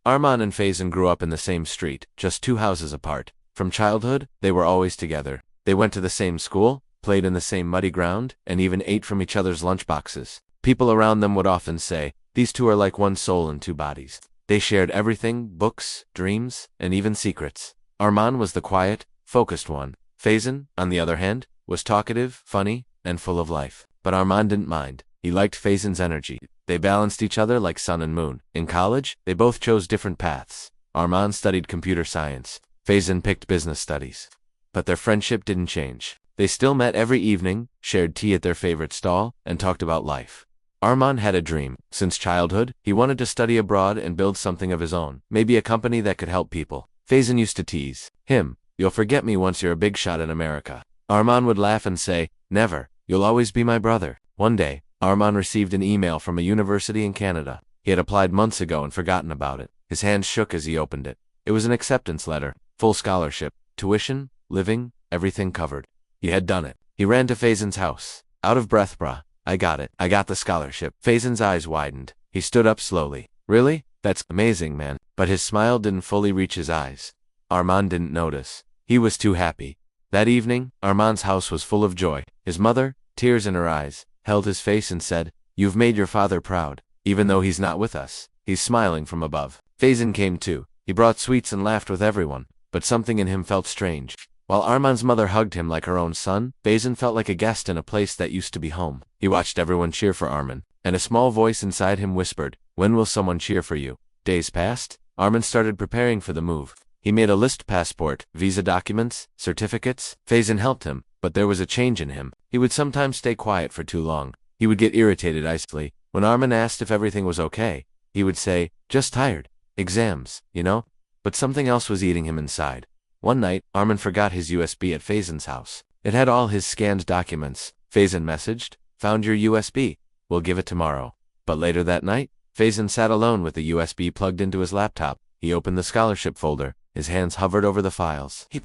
Arman and Faison grew up in the same street, just 2 houses apart. From childhood, they were always together. They went to the same school, played in the same muddy ground, and even ate from each other's lunchboxes. People around them would often say, "These two are like one soul in 2 bodies." They shared everything, books, dreams, and even secrets. Arman was the quiet, focused one. Faison, on the other hand, was talkative, funny, and full of life. But Arman didn't mind. He liked Faison's energy. They balanced each other like sun and moon. In college, they both chose different paths. Arman studied computer science. Faison picked business studies. But their friendship didn't change. They still met every evening, shared tea at their favorite stall, and talked about life. Arman had a dream. Since childhood, he wanted to study abroad and build something of his own, maybe a company that could help people. Faison used to tease him, "You'll forget me once you're a big shot in America." Arman would laugh and say, "Never, you'll always be my brother." One day, Arman received an email from a university in Canada. He had applied months ago and forgotten about it. His hands shook as he opened it. It was an acceptance letter, full scholarship, tuition, living, everything covered. He had done it. He ran to Faison's house. "Out of breath, brah. I got it. I got the scholarship." Faison's eyes widened. He stood up slowly. "Really? That's amazing, man." But his smile didn't fully reach his eyes. Arman didn't notice. He was too happy. That evening, Arman's house was full of joy. His mother, tears in her eyes, held his face and said, "You've made your father proud. Even though he's not with us, he's smiling from above." Faison came too. He brought sweets and laughed with everyone, but something in him felt strange. While Arman's mother hugged him like her own son, Faison felt like a guest in a place that used to be home. He watched everyone cheer for Arman, and a small voice inside him whispered, "When will someone cheer for you?" Days passed. Arman started preparing for the move. He made a list: passport, visa documents, certificates. Faison helped him, but there was a change in him. He would sometimes stay quiet for too long. He would get irritated easily. When Arman asked if everything was okay, he would say, "Just tired. Exams, you know?" But something else was eating him inside. One night, Arman forgot his USB at Faison's house. It had all his scanned documents. Faison messaged, "Found your USB. We'll give it tomorrow." But later that night, Faison sat alone with the USB plugged into his laptop. He opened the scholarship folder. His hands hovered over the files. He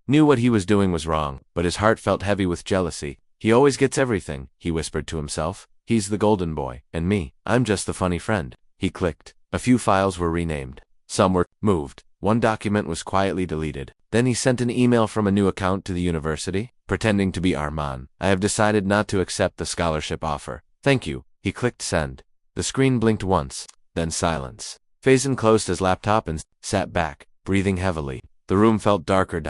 knew what he was doing was wrong, but his heart felt heavy with jealousy. "He always gets everything," he whispered to himself. "He's the golden boy, and me, I'm just the funny friend." He clicked. A few files were renamed. Some were moved. One document was quietly deleted. Then he sent an email from a new account to the university, pretending to be Arman. "I have decided not to accept the scholarship offer. Thank you." He clicked send. The screen blinked once, then silence. Faison closed his laptop and sat back, breathing heavily. The room felt darker.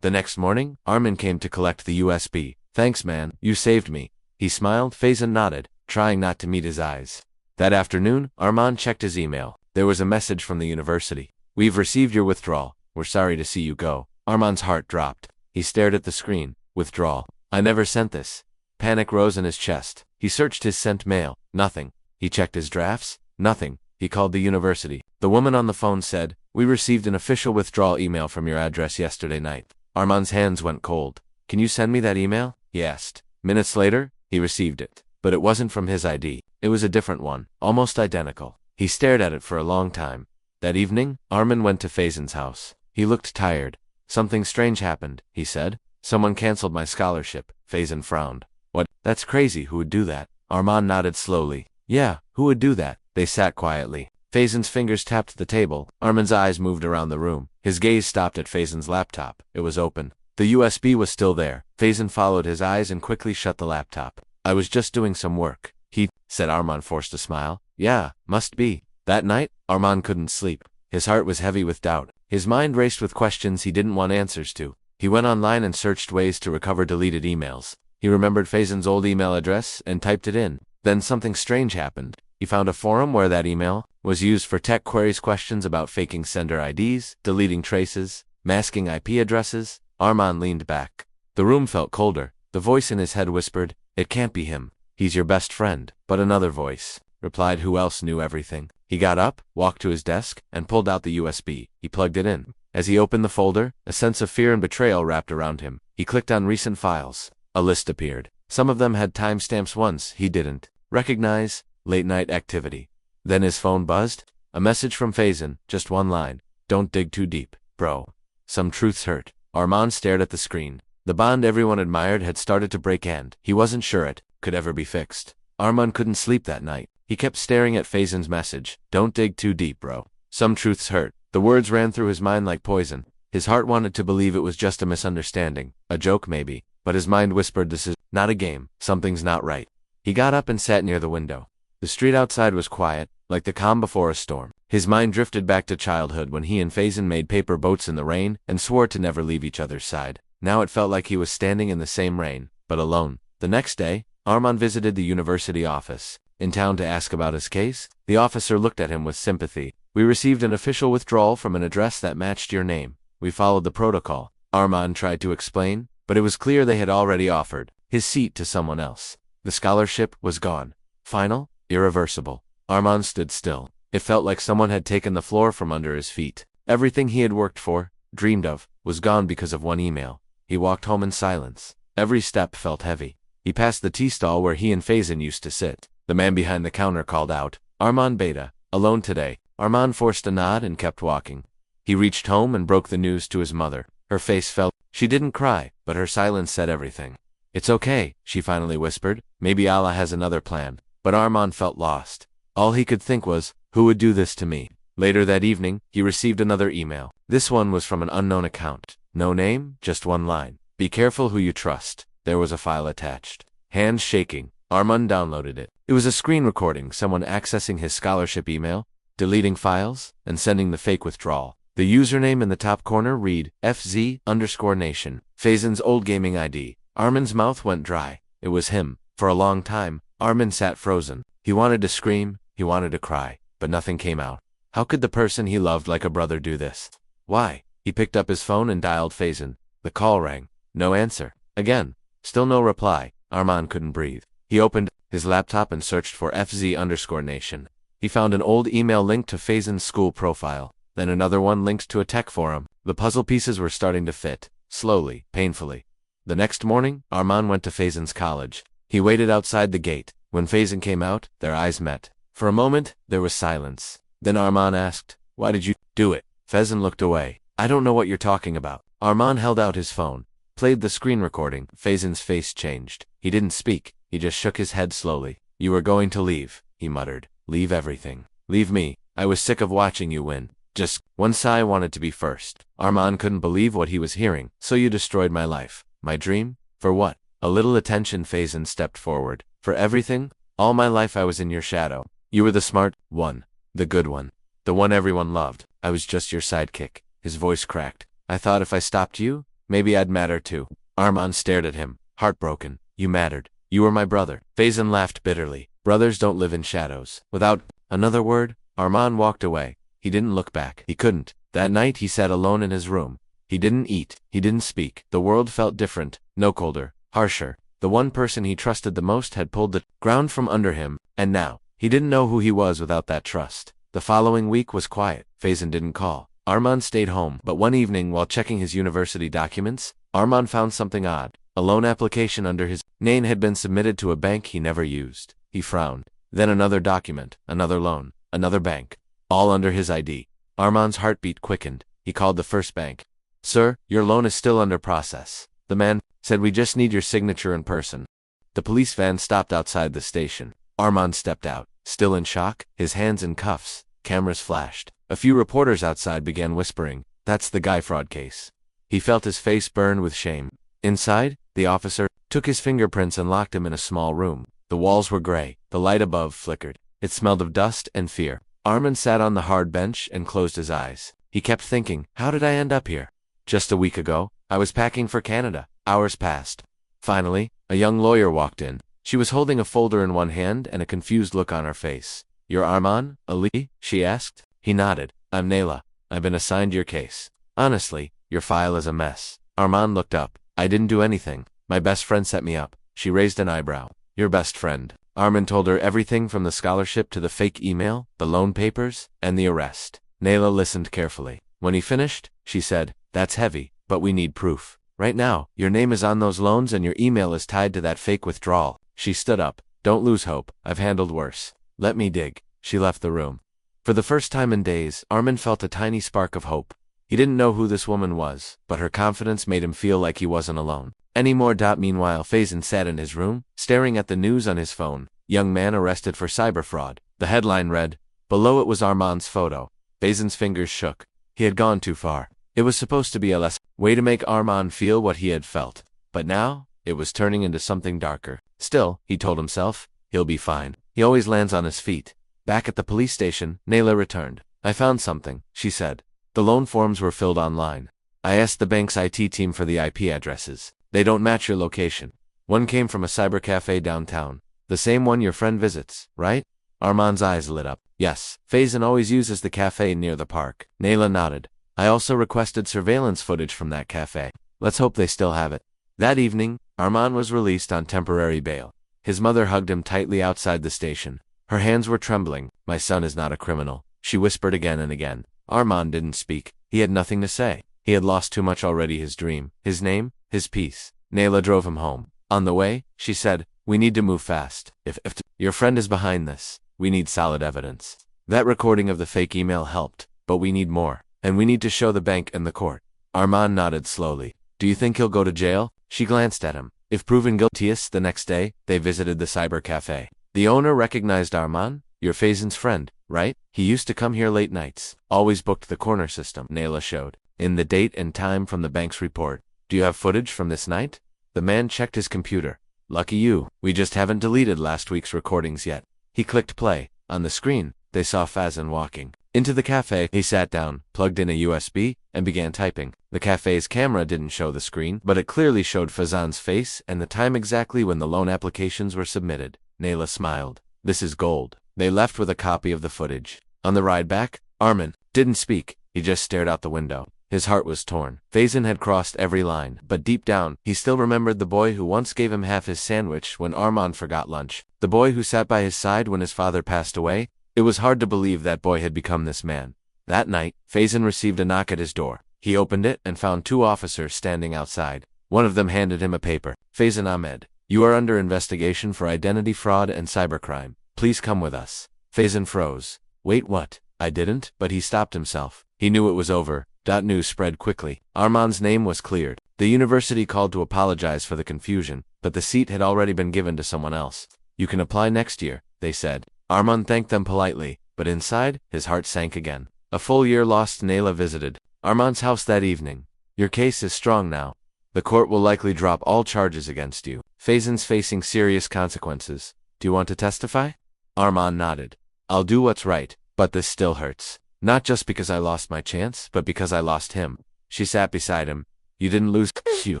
The next morning, Arman came to collect the USB. "Thanks, man. You saved me." He smiled. Faison nodded, trying not to meet his eyes. That afternoon, Arman checked his email. There was a message from the university. "We've received your withdrawal. We're sorry to see you go." Arman's heart dropped. He stared at the screen. Withdrawal. "I never sent this." Panic rose in his chest. He searched his sent mail. Nothing. He checked his drafts. Nothing. He called the university. The woman on the phone said, "We received an official withdrawal email from your address yesterday night." Arman's hands went cold. "Can you send me that email?" he asked. Minutes later, he received it. But it wasn't from his ID. It was a different one, almost identical. He stared at it for a long time. That evening, Arman went to Faison's house. He looked tired. "Something strange happened," he said. "Someone canceled my scholarship." Faison frowned. "What? That's crazy. Who would do that?" Arman nodded slowly. "Yeah, who would do that?" They sat quietly. Faison's fingers tapped the table. Arman's eyes moved around the room. His gaze stopped at Faison's laptop. It was open. The USB was still there. Faison followed his eyes and quickly shut the laptop. "I was just doing some work," he said. Arman forced a smile. "Yeah, must be." That night, Arman couldn't sleep. His heart was heavy with doubt. His mind raced with questions he didn't want answers to. He went online and searched ways to recover deleted emails. He remembered Faison's old email address and typed it in. Then something strange happened. He found a forum where that email was used for tech queries, questions about faking sender IDs, deleting traces, masking IP addresses. Arman leaned back. The room felt colder. The voice in his head whispered, "It can't be him. He's your best friend." But another voice replied, "Who else knew everything?" He got up, walked to his desk, and pulled out the USB. He plugged it in. As he opened the folder, a sense of fear and betrayal wrapped around him. He clicked on recent files. A list appeared. Some of them had timestamps ones he didn't recognize. Late night activity. Then his phone buzzed. A message from Faison, just one line. "Don't dig too deep, bro. Some truths hurt." Arman stared at the screen. The bond everyone admired had started to break and he wasn't sure it could ever be fixed. Arman couldn't sleep that night. He kept staring at Faison's message. "Don't dig too deep, bro." Some truths hurt. The words ran through his mind like poison. His heart wanted to believe it was just a misunderstanding, a joke maybe, but his mind whispered this is not a game, something's not right. He got up and sat near the window. The street outside was quiet, like the calm before a storm. His mind drifted back to childhood when he and Faison made paper boats in the rain and swore to never leave each other's side. Now it felt like he was standing in the same rain, but alone. The next day, Armand visited the university office. In town to ask about his case, the officer looked at him with sympathy. We received an official withdrawal from an address that matched your name. We followed the protocol. Armand tried to explain, but it was clear they had already offered his seat to someone else. The scholarship was gone. Final, irreversible. Armand stood still. It felt like someone had taken the floor from under his feet. Everything he had worked for, dreamed of, was gone because of one email. He walked home in silence. Every step felt heavy. He passed the tea stall where he and Faison used to sit. The man behind the counter called out, "Armand Beta, alone today." Armand forced a nod and kept walking. He reached home and broke the news to his mother. Her face fell. She didn't cry, but her silence said everything. "It's okay," she finally whispered. "Maybe Allah has another plan." But Armand felt lost. All he could think was, who would do this to me? Later that evening, he received another email. This one was from an unknown account. No name, just one line. "Be careful who you trust." There was a file attached. Hands shaking, Armand downloaded it. It was a screen recording, someone accessing his scholarship email, deleting files, and sending the fake withdrawal. The username in the top corner read, FZ_Nation. Faison's old gaming ID. Armand's mouth went dry. It was him. For a long time, Armand sat frozen. He wanted to scream, he wanted to cry, but nothing came out. How could the person he loved like a brother do this? Why? He picked up his phone and dialed Faison. The call rang. No answer. Again. Still no reply. Armand couldn't breathe. He opened his laptop and searched for FZ_Nation. He found an old email linked to Faison's school profile, then another one linked to a tech forum. The puzzle pieces were starting to fit, slowly, painfully. The next morning, Armand went to Faison's college. He waited outside the gate. When Faison came out, their eyes met. For a moment, there was silence. Then Armand asked, "Why did you do it?" Faison looked away. "I don't know what you're talking about." Armand held out his phone, played the screen recording. Faison's face changed. He didn't speak. He just shook his head slowly. "You were going to leave," he muttered. "Leave everything. Leave me. I was sick of watching you win. Just one sigh wanted to be first." Armand couldn't believe what he was hearing. "So you destroyed my life. My dream? For what?" A little attention. Faison stepped forward. "For everything. All my life I was in your shadow. You were the smart one. The good one. The one everyone loved. I was just your sidekick." His voice cracked. "I thought if I stopped you, maybe I'd matter too." Armand stared at him, heartbroken. "You mattered. You were my brother." Faison laughed bitterly. "Brothers don't live in shadows." Without another word, Armand walked away. He didn't look back. He couldn't. That night he sat alone in his room. He didn't eat. He didn't speak. The world felt different. No colder. Harsher. The one person he trusted the most had pulled the ground from under him, and now, he didn't know who he was without that trust. The following week was quiet. Faison didn't call. Armand stayed home, but one evening while checking his university documents, Armand found something odd. A loan application under his name had been submitted to a bank he never used. He frowned. Then another document, another loan, another bank, all under his ID. Armand's heartbeat quickened. He called the first bank. "Sir, your loan is still under process." The man said, "We just need your signature in person." The police van stopped outside the station. Armand stepped out, still in shock, his hands in cuffs. Cameras flashed. A few reporters outside began whispering, "That's the guy fraud case." He felt his face burn with shame. Inside, the officer took his fingerprints and locked him in a small room. The walls were gray. The light above flickered. It smelled of dust and fear. Armand sat on the hard bench and closed his eyes. He kept thinking, how did I end up here? Just a week ago, I was packing for Canada. Hours passed. Finally, a young lawyer walked in. She was holding a folder in one hand and a confused look on her face. "You're Armand, Ali?" she asked. He nodded. "I'm Nayla. I've been assigned your case. Honestly, your file is a mess." Armand looked up. "I didn't do anything. My best friend set me up." She raised an eyebrow. "Your best friend?" Armand told her everything from the scholarship to the fake email, the loan papers, and the arrest. Nayla listened carefully. When he finished, she said, "That's heavy, but we need proof. Right now, your name is on those loans and your email is tied to that fake withdrawal." She stood up. "Don't lose hope. I've handled worse. Let me dig." She left the room. For the first time in days, Armand felt a tiny spark of hope. He didn't know who this woman was, but her confidence made him feel like he wasn't alone anymore. Meanwhile, Faison sat in his room, staring at the news on his phone. "Young man arrested for cyber fraud." The headline read. Below it was Armand's photo. Faison's fingers shook. He had gone too far. It was supposed to be a way to make Armand feel what he had felt. But now, it was turning into something darker. Still, he told himself, he'll be fine. He always lands on his feet. Back at the police station, Nayla returned. I found something, she said. The loan forms were filled online. I asked the bank's IT team for the IP addresses. They don't match your location. One came from a cyber cafe downtown. The same one your friend visits, right? Armand's eyes lit up. Yes, Faison always uses the cafe near the park. Nayla nodded. I also requested surveillance footage from that cafe. Let's hope they still have it. That evening, Armand was released on temporary bail. His mother hugged him tightly outside the station. Her hands were trembling. My son is not a criminal, she whispered again and again. Armand didn't speak. He had nothing to say. He had lost too much already, his dream, his name, his peace. Nayla drove him home. On the way, she said, we need to move fast. If your friend is behind this, we need solid evidence. That recording of the fake email helped, but we need more. And we need to show the bank and the court. Armand nodded slowly. Do you think he'll go to jail? She glanced at him. If proven guilty, the next day, they visited the cyber cafe. The owner recognized Armand. You're Faison's friend, right? He used to come here late nights. Always booked the corner system, Nayla showed. In the date and time from the bank's report. Do you have footage from this night? The man checked his computer. Lucky you. We just haven't deleted last week's recordings yet. He clicked play. On the screen, they saw Faison walking into the cafe. He sat down, plugged in a USB, and began typing. The cafe's camera didn't show the screen, but it clearly showed Faison's face and the time exactly when the loan applications were submitted. Nayla smiled. This is gold. They left with a copy of the footage. On the ride back, Armand didn't speak. He just stared out the window. His heart was torn. Faison had crossed every line, but deep down, he still remembered the boy who once gave him half his sandwich when Armand forgot lunch. The boy who sat by his side when his father passed away. It was hard to believe that boy had become this man. That night, Faison received a knock at his door. He opened it and found two officers standing outside. One of them handed him a paper. Faison Ahmed, you are under investigation for identity fraud and cybercrime. Please come with us. Faison froze. Wait, what? I didn't, but he stopped himself. He knew it was over. News spread quickly. Armand's name was cleared. The university called to apologize for the confusion, but the seat had already been given to someone else. You can apply next year, they said. Armand thanked them politely, but inside, his heart sank again. A full year lost. Nayla visited Armand's house that evening. Your case is strong now. The court will likely drop all charges against you. Faison's facing serious consequences. Do you want to testify? Armand nodded. I'll do what's right, but this still hurts. Not just because I lost my chance, but because I lost him. She sat beside him. You didn't lose, you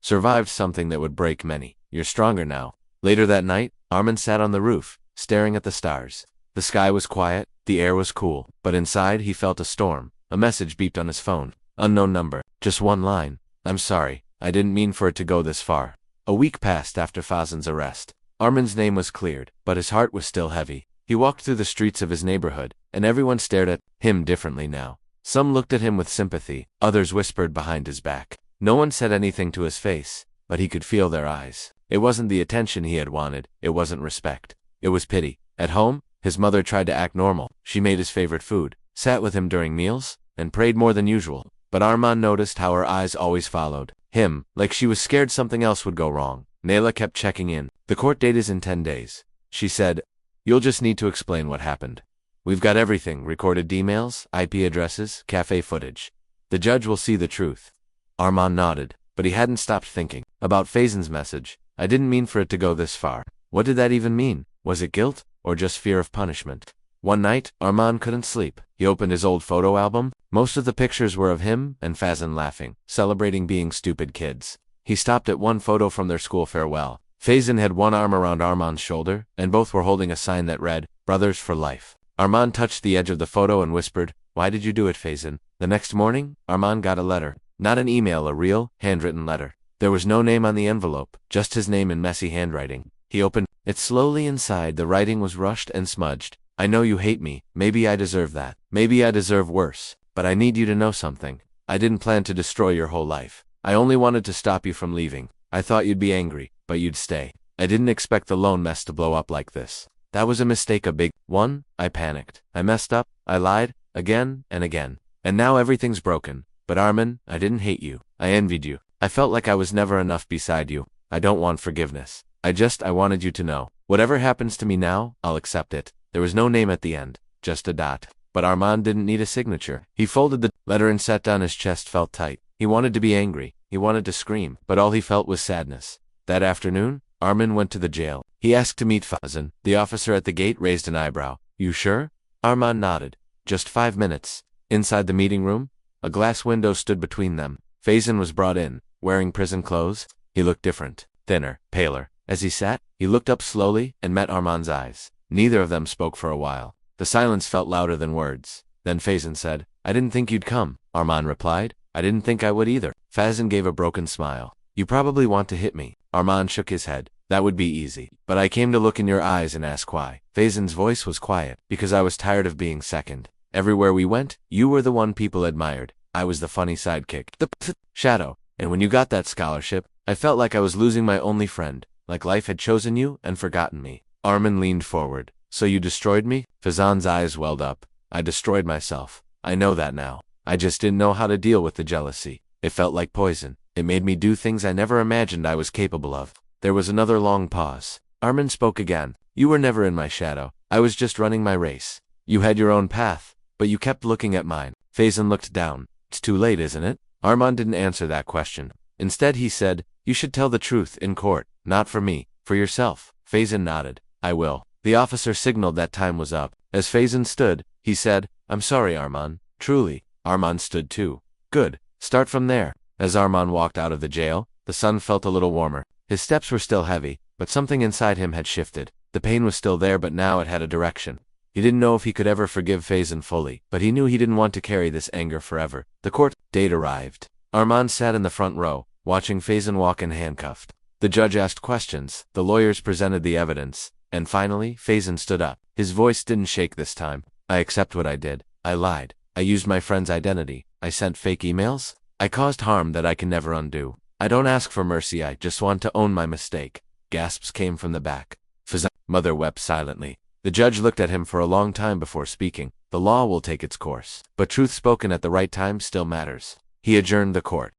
survived something that would break many. You're stronger now. Later that night, Armand sat on the roof, staring at the stars. The sky was quiet, the air was cool, but inside he felt a storm. A message beeped on his phone. Unknown number. Just one line. I'm sorry, I didn't mean for it to go this far. A week passed after Faison's arrest. Armand's name was cleared, but his heart was still heavy. He walked through the streets of his neighborhood, and everyone stared at him differently now. Some looked at him with sympathy, others whispered behind his back. No one said anything to his face, but he could feel their eyes. It wasn't the attention he had wanted, it wasn't respect. It was pity. At home, his mother tried to act normal. She made his favorite food, sat with him during meals, and prayed more than usual. But Armand noticed how her eyes always followed him, like she was scared something else would go wrong. Nayla kept checking in. The court date is in 10 days. She said, you'll just need to explain what happened. We've got everything, recorded emails, IP addresses, cafe footage. The judge will see the truth. Armand nodded, but he hadn't stopped thinking about Faison's message. I didn't mean for it to go this far. What did that even mean? Was it guilt, or just fear of punishment? One night, Armand couldn't sleep. He opened his old photo album. Most of the pictures were of him and Faison laughing, celebrating being stupid kids. He stopped at one photo from their school farewell. Faison had one arm around Armand's shoulder, and both were holding a sign that read, Brothers for Life. Armand touched the edge of the photo and whispered, Why did you do it, Faison? The next morning, Armand got a letter. Not an email, a real, handwritten letter. There was no name on the envelope, just his name in messy handwriting. He opened it slowly. Inside, the writing was rushed and smudged. I know you hate me. Maybe I deserve that. Maybe I deserve worse. But I need you to know something. I didn't plan to destroy your whole life. I only wanted to stop you from leaving. I thought you'd be angry, but you'd stay. I didn't expect the loan mess to blow up like this. That was a mistake, a big one. I panicked. I messed up. I lied, again and again. And now everything's broken. But Armand, I didn't hate you. I envied you. I felt like I was never enough beside you. I don't want forgiveness. I wanted you to know. Whatever happens to me now, I'll accept it. There was no name at the end, just a dot. But Armand didn't need a signature. He folded the letter and sat down. His chest felt tight. He wanted to be angry. He wanted to scream, but all he felt was sadness. That afternoon, Armand went to the jail. He asked to meet Faison. The officer at the gate raised an eyebrow. You sure? Armand nodded. Just 5 minutes. Inside the meeting room, a glass window stood between them. Faison was brought in, wearing prison clothes. He looked different, thinner, paler. As he sat, he looked up slowly and met Armand's eyes. Neither of them spoke for a while. The silence felt louder than words. Then Faison said, I didn't think you'd come. Armand replied, I didn't think I would either. Faison gave a broken smile. You probably want to hit me. Armand shook his head. That would be easy. But I came to look in your eyes and ask why. Faison's voice was quiet. Because I was tired of being second. Everywhere we went, you were the one people admired. I was the funny sidekick. The shadow. And when you got that scholarship, I felt like I was losing my only friend. Like life had chosen you and forgotten me. Armand leaned forward. So you destroyed me? Faison's eyes welled up. I destroyed myself. I know that now. I just didn't know how to deal with the jealousy. It felt like poison. It made me do things I never imagined I was capable of. There was another long pause. Armand spoke again. You were never in my shadow. I was just running my race. You had your own path, but you kept looking at mine. Faison looked down. It's too late, isn't it? Armand didn't answer that question. Instead he said, you should tell the truth in court. Not for me, for yourself. Faison nodded. I will. The officer signaled that time was up. As Faison stood, he said, I'm sorry, Armand. Truly. Armand stood too. Good. Start from there. As Armand walked out of the jail, the sun felt a little warmer. His steps were still heavy, but something inside him had shifted. The pain was still there, but now it had a direction. He didn't know if he could ever forgive Faison fully, but he knew he didn't want to carry this anger forever. The court date arrived. Armand sat in the front row, watching Faison walk in handcuffed. The judge asked questions, the lawyers presented the evidence, and finally, Faison stood up. His voice didn't shake this time. I accept what I did. I lied. I used my friend's identity. I sent fake emails. I caused harm that I can never undo. I don't ask for mercy, I just want to own my mistake. Gasps came from the back. Faison's mother wept silently. The judge looked at him for a long time before speaking. The law will take its course, but truth spoken at the right time still matters. He adjourned the court.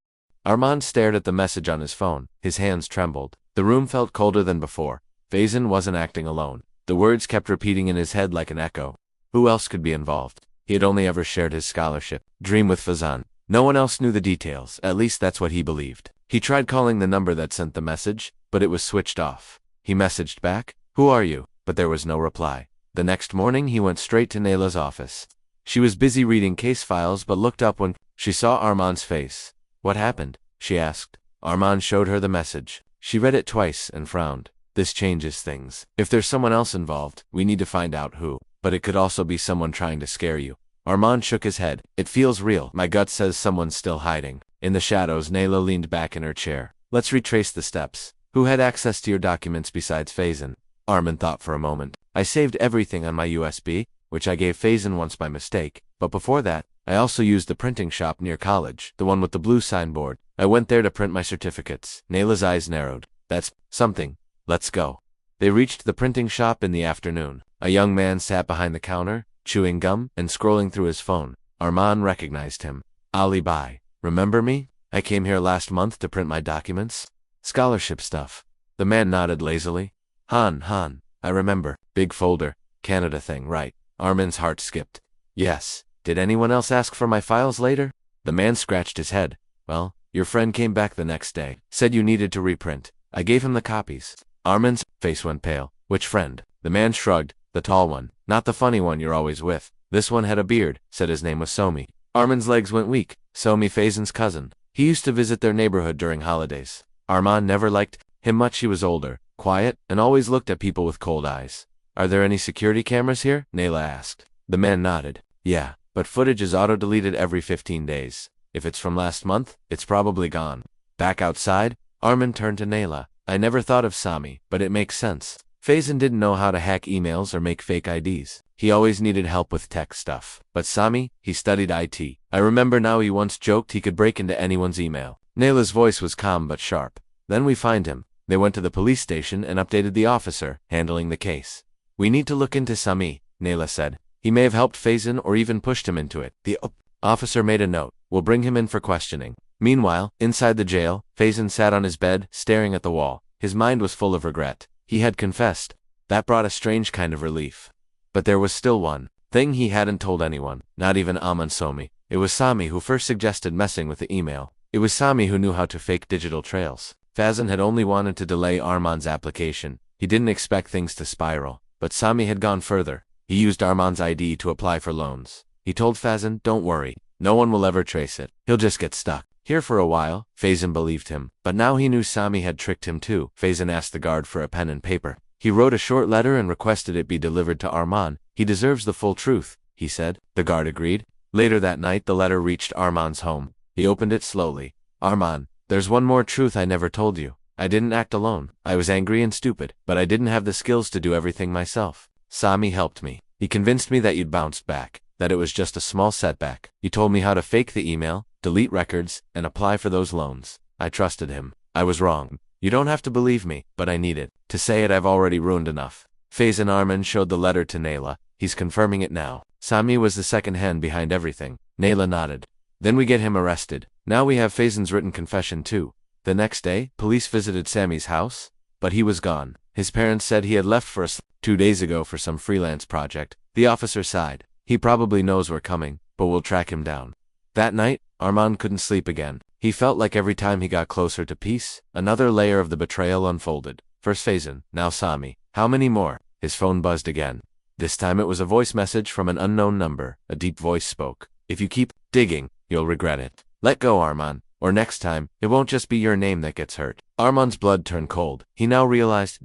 Armand stared at the message on his phone. His hands trembled. The room felt colder than before. Faison wasn't acting alone. The words kept repeating in his head like an echo. Who else could be involved? He had only ever shared his scholarship dream with Faison. No one else knew the details, at least that's what he believed. He tried calling the number that sent the message, but it was switched off. He messaged back, who are you? But there was no reply. The next morning he went straight to Nayla's office. She was busy reading case files but looked up when she saw Armand's face. What happened? She asked. Armand showed her the message. She read it twice and frowned. This changes things. If there's someone else involved, we need to find out who. But it could also be someone trying to scare you. Armand shook his head. It feels real. My gut says someone's still hiding. In the shadows, Nayla leaned back in her chair. Let's retrace the steps. Who had access to your documents besides Faison? Armand thought for a moment. I saved everything on my USB, which I gave Faison once by mistake. But before that, I also used the printing shop near college, the one with the blue signboard. I went there to print my certificates. Nayla's eyes narrowed. That's something. Let's go. They reached the printing shop in the afternoon. A young man sat behind the counter, chewing gum and scrolling through his phone. Armand recognized him. Ali Bai. Remember me? I came here last month to print my documents. Scholarship stuff. The man nodded lazily. Han, I remember. Big folder. Canada thing, right. Armand's heart skipped. Yes. Did anyone else ask for my files later? The man scratched his head. Well, your friend came back the next day. Said you needed to reprint. I gave him the copies. Armand's face went pale. Which friend? The man shrugged. The tall one. Not the funny one you're always with. This one had a beard. Said his name was Somi. Armand's legs went weak. Somi, Faison's cousin. He used to visit their neighborhood during holidays. Armand never liked him much. He was older, quiet, and always looked at people with cold eyes. Are there any security cameras here? Nayla asked. The man nodded. Yeah, but footage is auto-deleted every 15 days. If it's from last month, it's probably gone. Back outside, Armand turned to Nayla. I never thought of Sami, but it makes sense. Faison didn't know how to hack emails or make fake IDs. He always needed help with tech stuff. But Sami, he studied IT. I remember now he once joked he could break into anyone's email. Nayla's voice was calm but sharp. Then we find him. They went to the police station and updated the officer handling the case. We need to look into Sami, Nayla said. He may have helped Faison or even pushed him into it. The officer made a note. We'll bring him in for questioning. Meanwhile, inside the jail, Faison sat on his bed, staring at the wall. His mind was full of regret. He had confessed. That brought a strange kind of relief. But there was still one. thing he hadn't told anyone, not even Aman Somi. It was Sami who first suggested messing with the email. It was Sami who knew how to fake digital trails. Fazan had only wanted to delay Arman's application. He didn't expect things to spiral. But Sami had gone further. He used Arman's ID to apply for loans. He told Fazan, "Don't worry. No one will ever trace it. He'll just get stuck." Here for a while, Fazan believed him. But now he knew Sami had tricked him too. Fazan asked the guard for a pen and paper. He wrote a short letter and requested it be delivered to Arman. "He deserves the full truth," he said. The guard agreed. Later that night, the letter reached Arman's home. He opened it slowly. "Arman, there's one more truth I never told you. I didn't act alone. I was angry and stupid, but I didn't have the skills to do everything myself. Sami helped me. He convinced me that you'd bounced back, that it was just a small setback. He told me how to fake the email, delete records, and apply for those loans. I trusted him. I was wrong. You don't have to believe me, but I need it. To say it, I've already ruined enough." Fazan Arman showed the letter to Naila. "He's confirming it now. Sami was the second hand behind everything." Naila nodded. "Then we get him arrested. Now we have Fazan's written confession too." The next day, police visited Sami's house, but he was gone. His parents said he had left for 2 days ago for some freelance project. The officer sighed. "He probably knows we're coming, but we'll track him down." That night, Arman couldn't sleep again. He felt like every time he got closer to peace, another layer of the betrayal unfolded. First Fazan, now Sami. How many more? His phone buzzed again. This time it was a voice message from an unknown number. A deep voice spoke. "If you keep digging, you'll regret it. Let go, Arman. Or next time, it won't just be your name that gets hurt." Arman's blood turned cold. He now realized,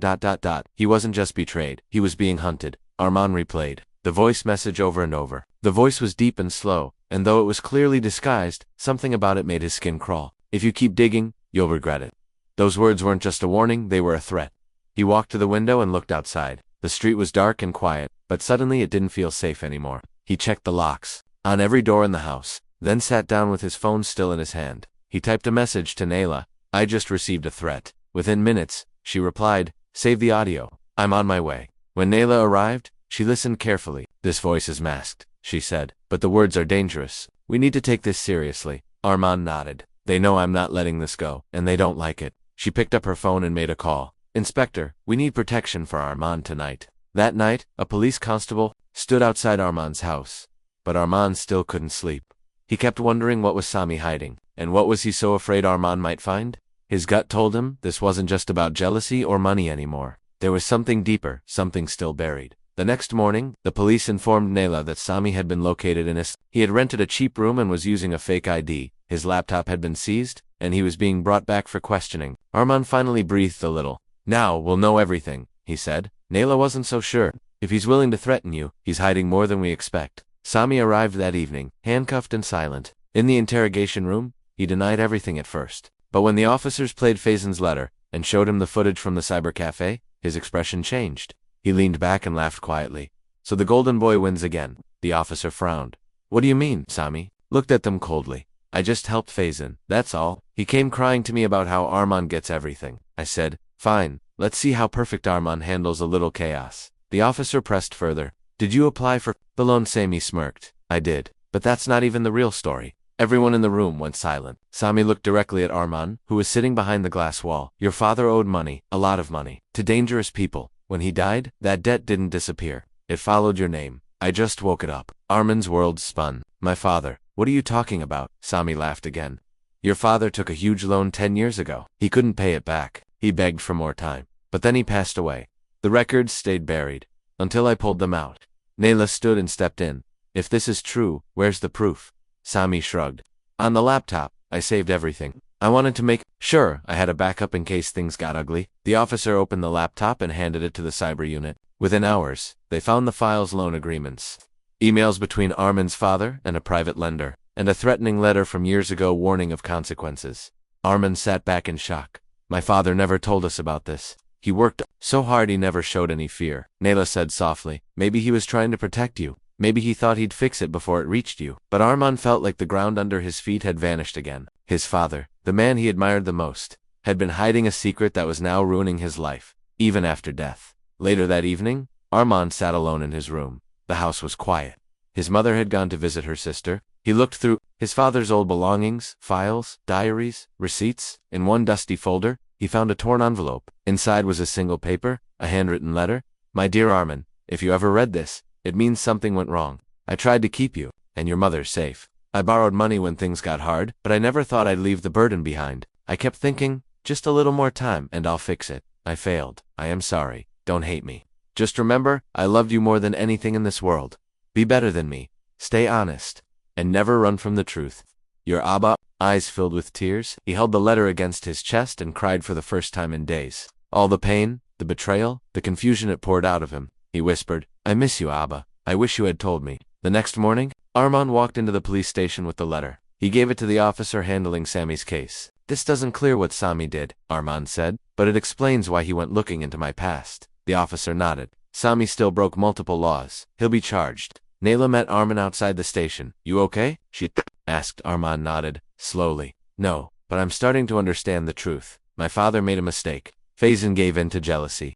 he wasn't just betrayed, he was being hunted. Arman replayed the voice message over and over. The voice was deep and slow, and though it was clearly disguised, something about it made his skin crawl. "If you keep digging, you'll regret it." Those words weren't just a warning, they were a threat. He walked to the window and looked outside. The street was dark and quiet, but suddenly it didn't feel safe anymore. He checked the locks on every door in the house, then sat down with his phone still in his hand. He typed a message to Naila. "I just received a threat." Within minutes, she replied, "Save the audio. I'm on my way." When Naila arrived, she listened carefully. "This voice is masked," she said, "but the words are dangerous. We need to take this seriously." Arman nodded. "They know I'm not letting this go, and they don't like it." She picked up her phone and made a call. "Inspector, we need protection for Arman tonight." That night, a police constable stood outside Arman's house. But Arman still couldn't sleep. He kept wondering what was Sami hiding, and what was he so afraid Arman might find? His gut told him this wasn't just about jealousy or money anymore. There was something deeper, something still buried. The next morning, the police informed Naila that Sami had been located in he had rented a cheap room and was using a fake ID. His laptop had been seized, and he was being brought back for questioning. Arman finally breathed a little. "Now we'll know everything," he said. Naila wasn't so sure. "If he's willing to threaten you, he's hiding more than we expect." Sami arrived that evening, handcuffed and silent. In the interrogation room, he denied everything at first. But when the officers played Fazan's letter and showed him the footage from the cyber cafe, his expression changed. He leaned back and laughed quietly. "So the golden boy wins again." The officer frowned. "What do you mean?" Sami looked at them coldly. "I just helped Fazan, that's all. He came crying to me about how Arman gets everything. I said, fine, let's see how perfect Arman handles a little chaos." The officer pressed further. "Did you apply for the loan?" Sami smirked. "I did. But that's not even the real story." Everyone in the room went silent. Sami looked directly at Arman, who was sitting behind the glass wall. "Your father owed money, a lot of money, to dangerous people. When he died, that debt didn't disappear. It followed your name. I just woke it up." Arman's world spun. "My father? What are you talking about?" Sami laughed again. "Your father took a huge loan 10 years ago. He couldn't pay it back. He begged for more time. But then he passed away. The records stayed buried. Until I pulled them out." Naila stood and stepped in. "If this is true, where's the proof?" Sami shrugged. "On the laptop. I saved everything. I wanted to make sure I had a backup in case things got ugly." The officer opened the laptop and handed it to the cyber unit. Within hours, they found the file's loan agreements, emails between Arman's father and a private lender, and a threatening letter from years ago warning of consequences. Arman sat back in shock. "My father never told us about this. He worked so hard he never showed any fear." Naila said softly, "Maybe he was trying to protect you. Maybe he thought he'd fix it before it reached you." But Arman felt like the ground under his feet had vanished again. His father, the man he admired the most, had been hiding a secret that was now ruining his life, even after death. Later that evening, Arman sat alone in his room. The house was quiet. His mother had gone to visit her sister. He looked through his father's old belongings, files, diaries, receipts. In one dusty folder, he found a torn envelope. Inside was a single paper, a handwritten letter. "My dear Arman, if you ever read this, It means something went wrong. I tried to keep you, and your mother's safe. I borrowed money when things got hard, but I never thought I'd leave the burden behind. I kept thinking, just a little more time and I'll fix it. I failed. I am sorry. Don't hate me. Just remember, I loved you more than anything in this world. Be better than me. Stay honest. And never run from the truth. Your Abba. Eyes filled with tears, he held the letter against his chest and cried for the first time in days. All the pain, the betrayal, the confusion it poured out of him. He whispered, I miss you, Abba. I wish you had told me. The next morning, Arman walked into the police station with the letter. He gave it to the officer handling Sammy's case. This doesn't clear what Sami did, Arman said, but it explains why he went looking into my past. The officer nodded. Sami still broke multiple laws. He'll be charged. Nayla met Arman outside the station. You okay? She asked. Arman nodded, slowly. No, but I'm starting to understand the truth. My father made a mistake. Faison gave in to jealousy.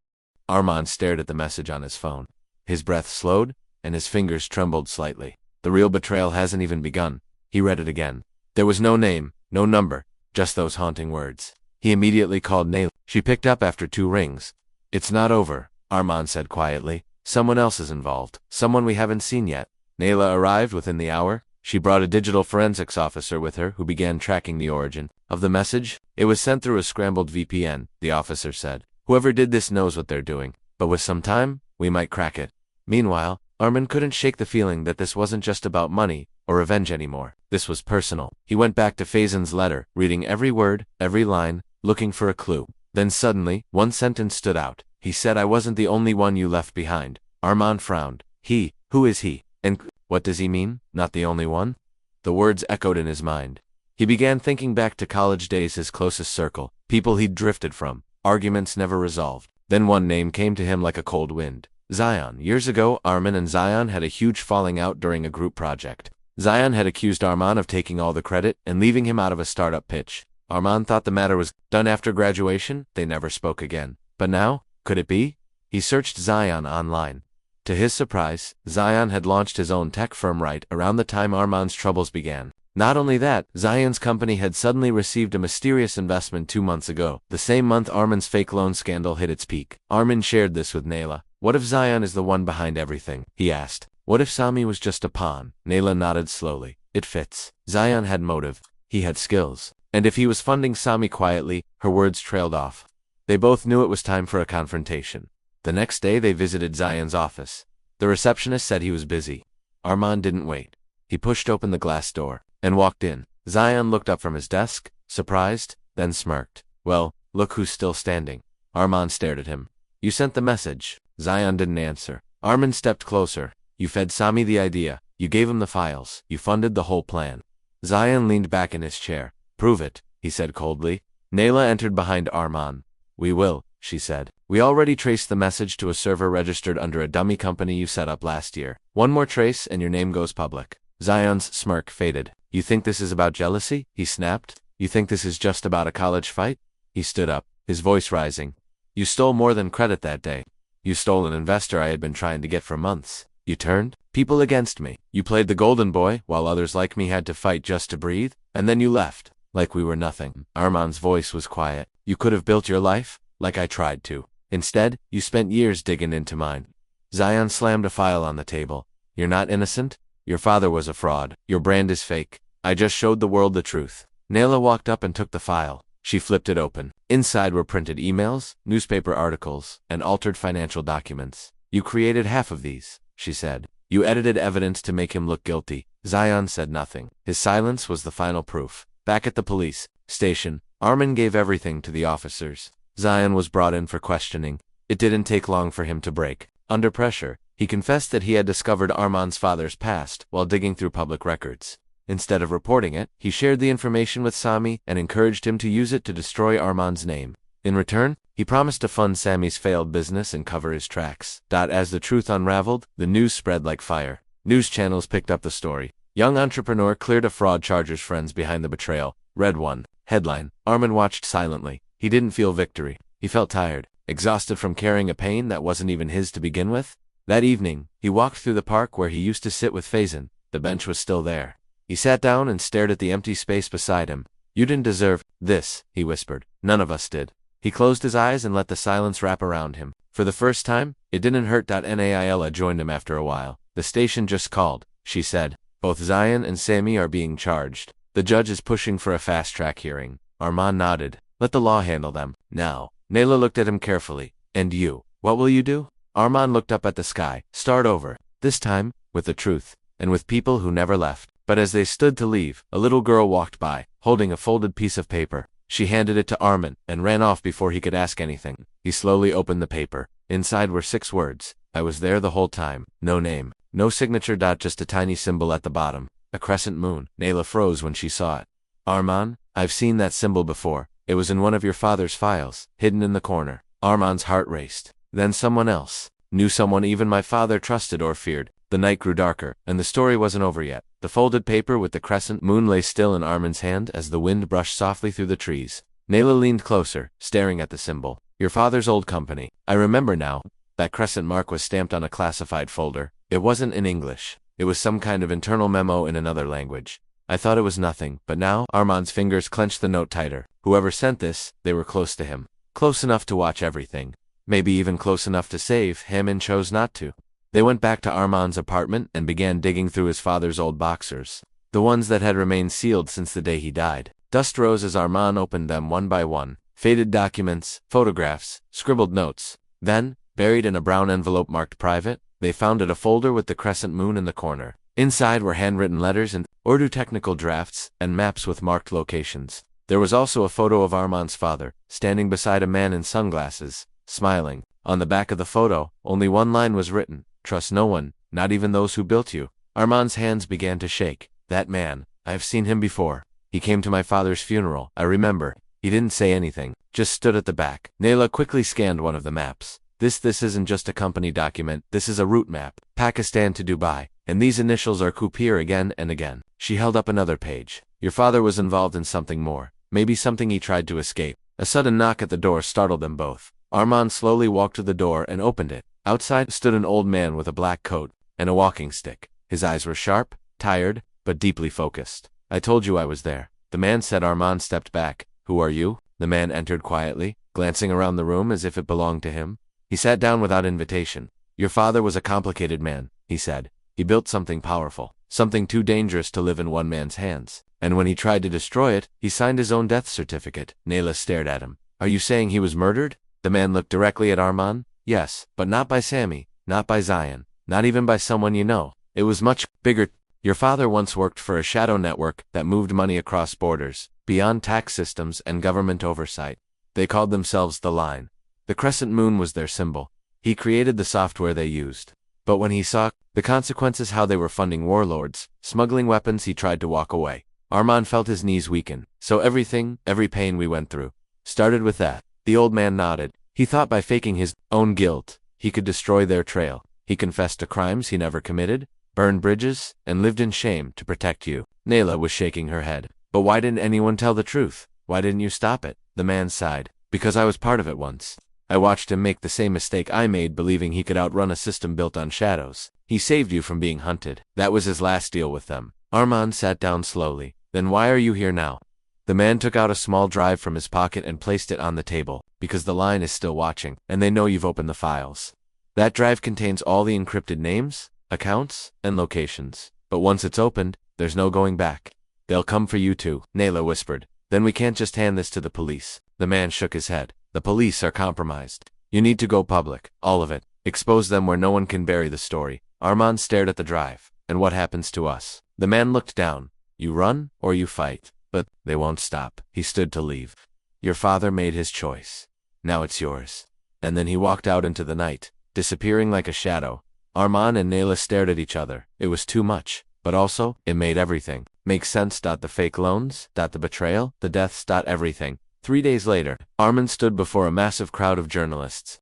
Arman stared at the message on his phone. His breath slowed, and his fingers trembled slightly. The real betrayal hasn't even begun. He read it again. There was no name, no number, just those haunting words. He immediately called Nayla. She picked up after 2 rings. It's not over, Arman said quietly. Someone else is involved. Someone we haven't seen yet. Nayla arrived within the hour. She brought a digital forensics officer with her who began tracking the origin of the message. It was sent through a scrambled VPN, the officer said. Whoever did this knows what they're doing, but with some time, we might crack it. Meanwhile, Arman couldn't shake the feeling that this wasn't just about money or revenge anymore. This was personal. He went back to Faison's letter, reading every word, every line, looking for a clue. Then suddenly, one sentence stood out. He said, I wasn't the only one you left behind. Arman frowned. He? Who is he? And what does he mean? Not the only one? The words echoed in his mind. He began thinking back to college days, his closest circle, people he'd drifted from, arguments never resolved. Then one name came to him like a cold wind. Zion. Years ago, Arman and Zion had a huge falling out during a group project. Zion had accused Arman of taking all the credit and leaving him out of a startup pitch. Arman thought the matter was done after graduation. They never spoke again. But now, could it be? He searched Zion online. To his surprise, Zion had launched his own tech firm right around the time Arman's troubles began. Not only that, Zion's company had suddenly received a mysterious investment 2 months ago, the same month Arman's fake loan scandal hit its peak. Arman shared this with Nayla. What if Zion is the one behind everything? He asked. What if Sami was just a pawn? Nayla nodded slowly. It fits. Zion had motive. He had skills. And if he was funding Sami quietly, her words trailed off. They both knew it was time for a confrontation. The next day they visited Zion's office. The receptionist said he was busy. Arman didn't wait. He pushed open the glass door and walked in. Zion looked up from his desk, surprised, then smirked. Well, look who's still standing. Arman stared at him. You sent the message. Zion didn't answer. Arman stepped closer. You fed Sami the idea. You gave him the files. You funded the whole plan. Zion leaned back in his chair. Prove it, he said coldly. Nayla entered behind Arman. We will, she said. We already traced the message to a server registered under a dummy company you set up last year. One more trace and your name goes public. Zion's smirk faded. You think this is about jealousy? He snapped. You think this is just about a college fight? He stood up, his voice rising. You stole more than credit that day. You stole an investor I had been trying to get for months. You turned people against me. You played the golden boy while others like me had to fight just to breathe, and then you left, like we were nothing. Arman's voice was quiet. You could have built your life, like I tried to. Instead, you spent years digging into mine. Zion slammed a file on the table. You're not innocent? Your father was a fraud. Your brand is fake. I just showed the world the truth. Nayla walked up and took the file. She flipped it open. Inside were printed emails, newspaper articles, and altered financial documents. You created half of these, she said. You edited evidence to make him look guilty. Zion said nothing. His silence was the final proof. Back at the police station, Arman gave everything to the officers. Zion was brought in for questioning. It didn't take long for him to break. Under pressure, he confessed that he had discovered Arman's father's past while digging through public records. Instead of reporting it, he shared the information with Sami and encouraged him to use it to destroy Arman's name. In return, he promised to fund Sami's failed business and cover his tracks. As the truth unraveled, the news spread like fire. News channels picked up the story. Young entrepreneur cleared of fraud charges friends behind the betrayal. Read one. Headline. Arman watched silently. He didn't feel victory. He felt tired, exhausted from carrying a pain that wasn't even his to begin with. That evening, he walked through the park where he used to sit with Faison. The bench was still there. He sat down and stared at the empty space beside him. You didn't deserve this, he whispered. None of us did. He closed his eyes and let the silence wrap around him. For the first time, it didn't hurt. Naila joined him after a while. The station just called, she said. Both Zion and Sammy are being charged. The judge is pushing for a fast-track hearing. Arman nodded. Let the law handle them. Now. Naila looked at him carefully. And you? What will you do? Arman looked up at the sky. Start over. This time, with the truth. And with people who never left. But as they stood to leave, a little girl walked by, holding a folded piece of paper. She handed it to Arman, and ran off before he could ask anything. He slowly opened the paper. Inside were 6 words. I was there the whole time. No name. No signature. Just a tiny symbol at the bottom. A crescent moon. Naila froze when she saw it. Arman, I've seen that symbol before. It was in one of your father's files, hidden in the corner. Arman's heart raced. Then someone else. Knew someone even my father trusted or feared. The night grew darker, and the story wasn't over yet. The folded paper with the crescent moon lay still in Arman's hand as the wind brushed softly through the trees. Naila leaned closer, staring at the symbol. Your father's old company. I remember now. That crescent mark was stamped on a classified folder. It wasn't in English. It was some kind of internal memo in another language. I thought it was nothing, but now, Arman's fingers clenched the note tighter. Whoever sent this, they were close to him. Close enough to watch everything. Maybe even close enough to save him and chose not to. They went back to Arman's apartment and began digging through his father's old boxers. The ones that had remained sealed since the day he died. Dust rose as Arman opened them one by one. Faded documents, photographs, scribbled notes. Then, buried in a brown envelope marked private, they found a folder with the crescent moon in the corner. Inside were handwritten letters and Urdu technical drafts and maps with marked locations. There was also a photo of Arman's father, standing beside a man in sunglasses, smiling. On the back of the photo, only one line was written. Trust no one, not even those who built you. Arman's hands began to shake. That man, I've seen him before. He came to my father's funeral, I remember. He didn't say anything, just stood at the back. Naila quickly scanned one of the maps. This isn't just a company document, this is a route map. Pakistan to Dubai. And these initials are Kupir again and again. She held up another page. Your father was involved in something more. Maybe something he tried to escape. A sudden knock at the door startled them both. Arman slowly walked to the door and opened it. Outside stood an old man with a black coat and a walking stick. His eyes were sharp, tired, but deeply focused. I told you I was there. The man said. Arman stepped back. Who are you? The man entered quietly, glancing around the room as if it belonged to him. He sat down without invitation. Your father was a complicated man, he said. He built something powerful, something too dangerous to live in one man's hands. And when he tried to destroy it, he signed his own death certificate. Naila stared at him. Are you saying he was murdered? The man looked directly at Arman. Yes, but not by Sammy, not by Zion, not even by someone you know. It was much bigger. Your father once worked for a shadow network that moved money across borders, beyond tax systems and government oversight. They called themselves The Line. The crescent moon was their symbol. He created the software they used. But when he saw the consequences, how they were funding warlords, smuggling weapons, he tried to walk away. Arman felt his knees weaken. So everything, every pain we went through, started with that. The old man nodded. He thought by faking his own guilt, he could destroy their trail. He confessed to crimes he never committed, burned bridges, and lived in shame to protect you. Naila was shaking her head. But why didn't anyone tell the truth? Why didn't you stop it? The man sighed. Because I was part of it once. I watched him make the same mistake I made, believing he could outrun a system built on shadows. He saved you from being hunted. That was his last deal with them. Arman sat down slowly. Then why are you here now? The man took out a small drive from his pocket and placed it on the table. Because the Line is still watching, and they know you've opened the files. That drive contains all the encrypted names, accounts, and locations. But once it's opened, there's no going back. They'll come for you too, Naila whispered. Then we can't just hand this to the police. The man shook his head. The police are compromised. You need to go public, all of it. Expose them where no one can bury the story. Arman stared at the drive. And what happens to us? The man looked down. You run, or you fight. But they won't stop. He stood to leave. Your father made his choice. Now it's yours. And then he walked out into the night, disappearing like a shadow. Arman and Naila stared at each other. It was too much. But also, it made everything make sense. The fake loans, the betrayal, the deaths, everything. 3 days later, Arman stood before a massive crowd of journalists.